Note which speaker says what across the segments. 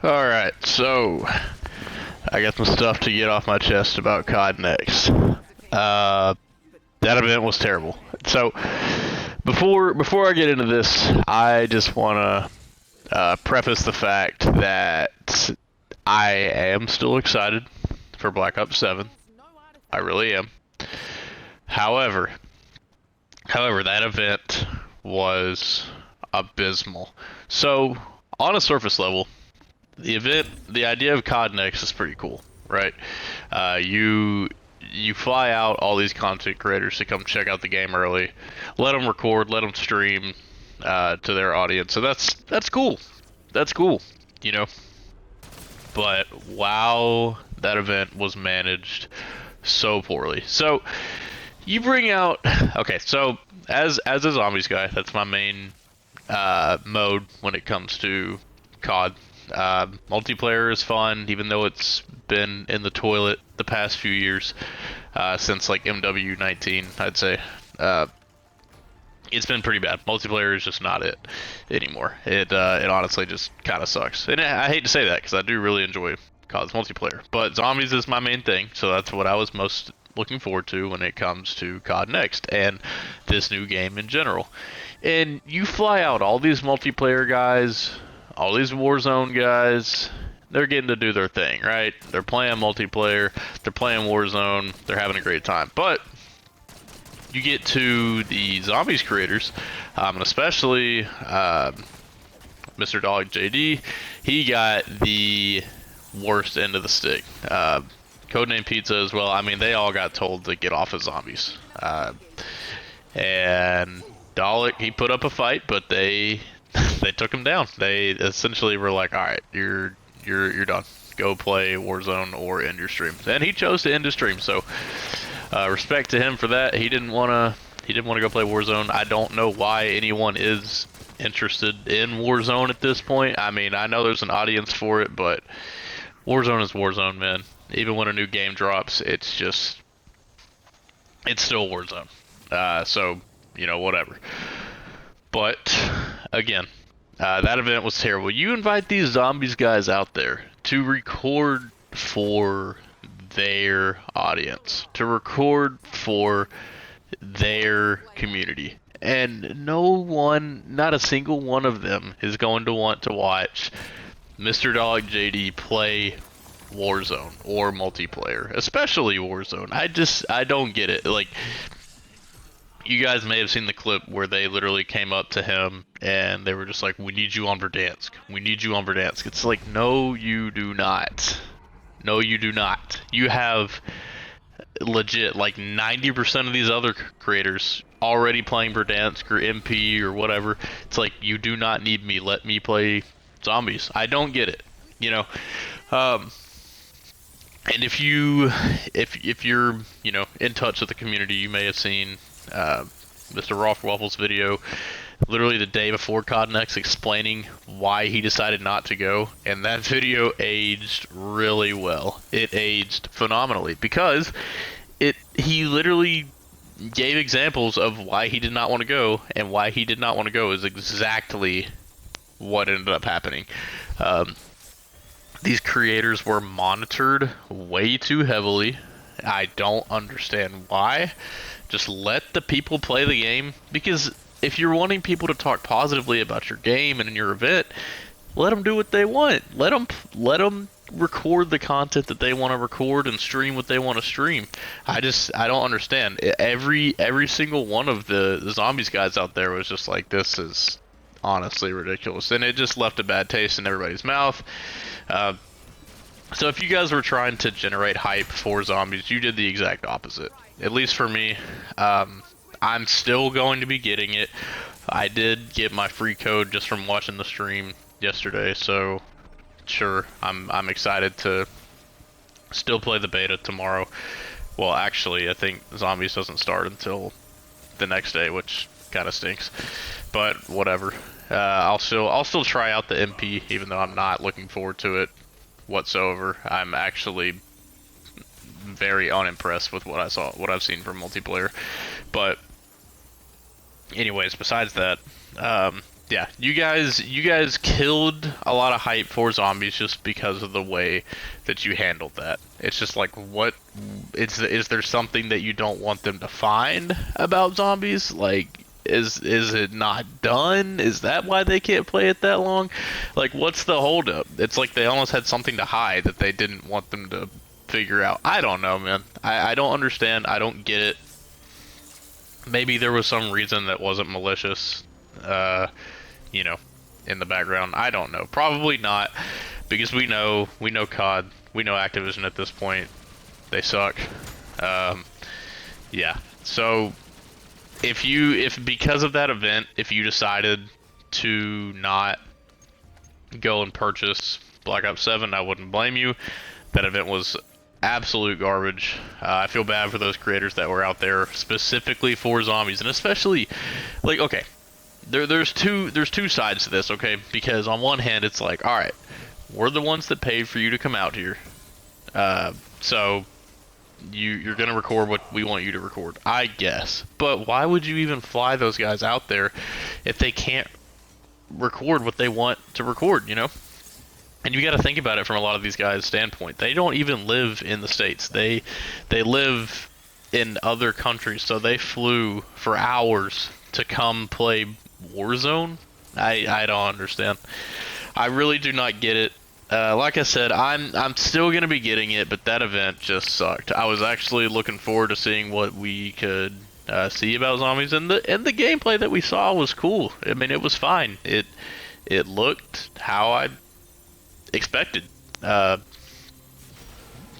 Speaker 1: Alright, so I got some stuff to get off my chest about COD Next. That event was terrible. So before I get into this, I just want to preface the fact that I am still excited for Black Ops 7. I really am. However, that event was abysmal. So, on a surface level, the idea of COD Next is pretty cool, right? You fly out all these content creators to come check out the game early, let them record, let them stream to their audience. So that's cool. That's cool, you know. But wow, that event was managed so poorly. So you bring out okay. So as a zombies guy, that's my main mode when it comes to COD. Multiplayer is fun, even though it's been in the toilet the past few years, since like MW19, I'd say. It's been pretty bad. Multiplayer is just not it anymore. It honestly just kind of sucks. And I hate to say that because I do really enjoy COD's multiplayer. But zombies is my main thing, so that's what I was most looking forward to when it comes to COD Next and this new game in general. And you fly out all these multiplayer guys, all these Warzone guys, they're getting to do their thing, right? They're playing multiplayer, they're playing Warzone, they're having a great time. But you get to the zombies creators, and especially Mr. Dog JD, he got the worst end of the stick. Codename Pizza as well. I mean, they all got told to get off of zombies. And Dalek, he put up a fight, but they took him down. They essentially were like, "All right, you're done. Go play Warzone or end your stream." And he chose to end his stream. So respect to him for that. He didn't want to go play Warzone. I don't know why anyone is interested in Warzone at this point. I mean, I know there's an audience for it, but Warzone is Warzone, man. Even when a new game drops, it's still Warzone. So, whatever. But, again, that event was terrible. You invite these zombies guys out there to record for their audience, to record for their community. And no one, not a single one of them, is going to want to watch Mr. Dog JD play Warzone or multiplayer, especially Warzone. I don't get it. Like, you guys may have seen the clip where they literally came up to him and they were just like, "We need you on Verdansk. We need you on Verdansk." It's like, no, you do not. No, you do not. You have legit like 90% of these other creators already playing Verdansk or MP or whatever. It's like, you do not need me. Let me play zombies. I don't get it. And if you're in touch with the community, you may have seen Mr. Rolf Waffle's video literally the day before COD Next explaining why he decided not to go, and that video aged really well. It aged phenomenally because he literally gave examples of why he did not want to go, and why he did not want to go is exactly what ended up happening. These creators were monitored way too heavily. I don't understand why. Just let the people play the game, because if you're wanting people to talk positively about your game and in your event, let them do what they want. Let them record the content that they want to record and stream what they want to stream. I don't understand. Every single one of the zombies guys out there was just like, this is honestly ridiculous, and it just left a bad taste in everybody's mouth. So if you guys were trying to generate hype for zombies, you did the exact opposite. At least for me. I'm still going to be getting it. I did get my free code just from watching the stream yesterday, so sure, I'm excited to still play the beta tomorrow. Well, actually, I think Zombies doesn't start until the next day, which kind of stinks. But whatever. I'll still try out the MP, even though I'm not looking forward to it whatsoever. I'm actually very unimpressed with what I've seen from multiplayer. But anyways, besides that, yeah, you guys killed a lot of hype for zombies just because of the way that you handled that. It's just like, what is there something that you don't want them to find about zombies? Like, is it not done? Is that why they can't play it that long? Like, what's the holdup? It's like they almost had something to hide that they didn't want them to figure out. I don't know, man. I don't understand. I don't get it. Maybe there was some reason that wasn't malicious. You know, in the background. I don't know. Probably not, because we know COD, we know Activision at this point. They suck. Yeah. So if because of that event, if you decided to not go and purchase Black Ops 7, I wouldn't blame you. That event was absolute garbage. I feel bad for those creators that were out there specifically for zombies, and especially, like, okay, there's two sides to this, okay? Because on one hand, it's like, all right, we're the ones that paid for you to come out here, so you're gonna record what we want you to record, I guess. But why would you even fly those guys out there if they can't record what they want to record, you know? And you got to think about it from a lot of these guys' standpoint. They don't even live in the States. They live in other countries, so they flew for hours to come play Warzone. I don't understand. I really do not get it. Like I said, I'm still gonna be getting it, but that event just sucked. I was actually looking forward to seeing what we could see about zombies, and the gameplay that we saw was cool. I mean, it was fine. It looked how I expected. Like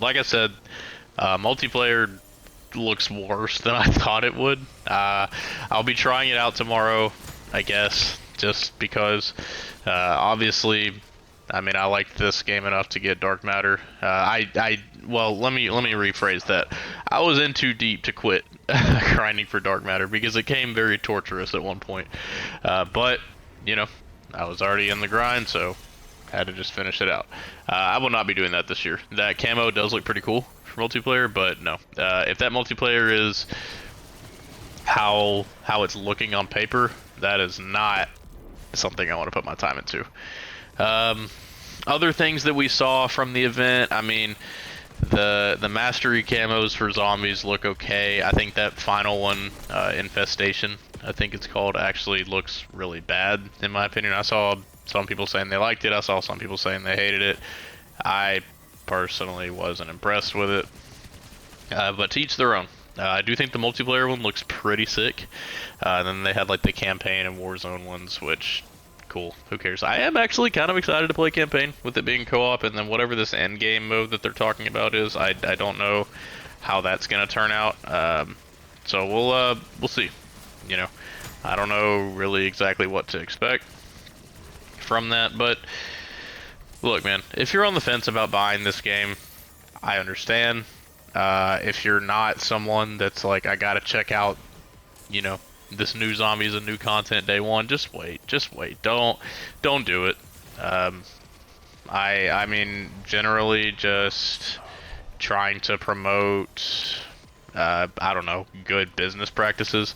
Speaker 1: I said, multiplayer looks worse than I thought it would. I'll be trying it out tomorrow, I guess, just because. Obviously, I mean, I liked this game enough to get Dark Matter. Well, let me rephrase that. I was in too deep to quit grinding for Dark Matter because it came very torturous at one point. But you know, I was already in the grind, so had to just finish it out. I will not be doing that this year. That camo does look pretty cool for multiplayer, but no. If that multiplayer is how it's looking on paper, that is not something I want to put my time into. Other things that we saw from the event, I mean, the mastery camos for zombies look okay. I think that final one, Infestation, I think it's called, actually looks really bad in my opinion. I saw some people saying they liked it. I saw some people saying they hated it. I personally wasn't impressed with it. But to each their own. I do think the multiplayer one looks pretty sick. Then they had like the campaign and Warzone ones, which, cool, who cares? I am actually kind of excited to play campaign with it being co-op, and then whatever this end game mode that they're talking about is, I don't know how that's gonna turn out. So we'll see. You know, I don't know really exactly what to expect from that, but look, man, if you're on the fence about buying this game, I understand. If you're not someone that's like, I gotta check out, you know, this new zombies and new content day one, just wait. Don't do it. I mean, generally just trying to promote, I don't know, good business practices.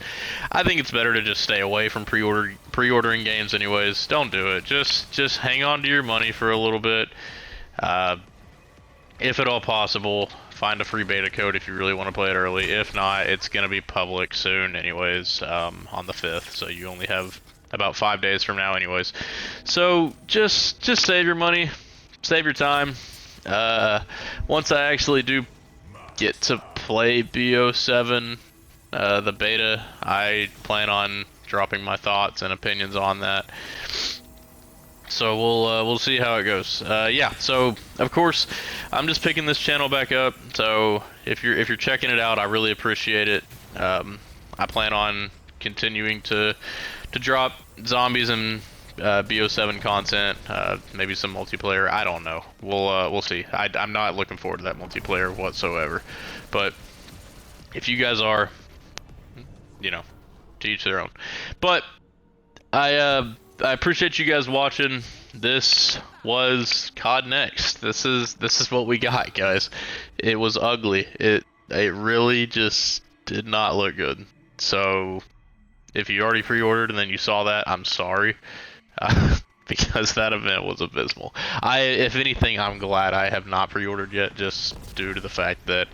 Speaker 1: I think it's better to just stay away from pre-ordering games anyways. Don't do it. Just hang on to your money for a little bit. If at all possible, find a free beta code if you really want to play it early. If not, it's going to be public soon anyways, on the 5th, so you only have about 5 days from now anyways. So just save your money, save your time. Once I actually do get to play BO7, the beta, I plan on dropping my thoughts and opinions on that. So we'll see how it goes. Yeah. So of course, I'm just picking this channel back up. So if you're checking it out, I really appreciate it. I plan on continuing to drop zombies and BO7 content, maybe some multiplayer. I don't know. We'll see. I'm not looking forward to that multiplayer whatsoever. But if you guys are, you know, to each their own. But I appreciate you guys watching. This was COD Next. This is what we got, guys. It was ugly. It really just did not look good. So If you already pre-ordered and then you saw that, I'm sorry. Because that event was abysmal. If anything, I'm glad I have not pre-ordered yet, just due to the fact that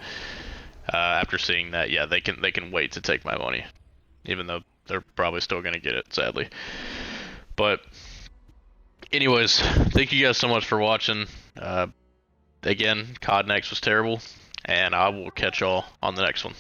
Speaker 1: after seeing that, yeah, they can wait to take my money, even though they're probably still gonna get it, sadly. But anyways, thank you guys so much for watching. Again, COD Next was terrible, and I will catch y'all on the next one.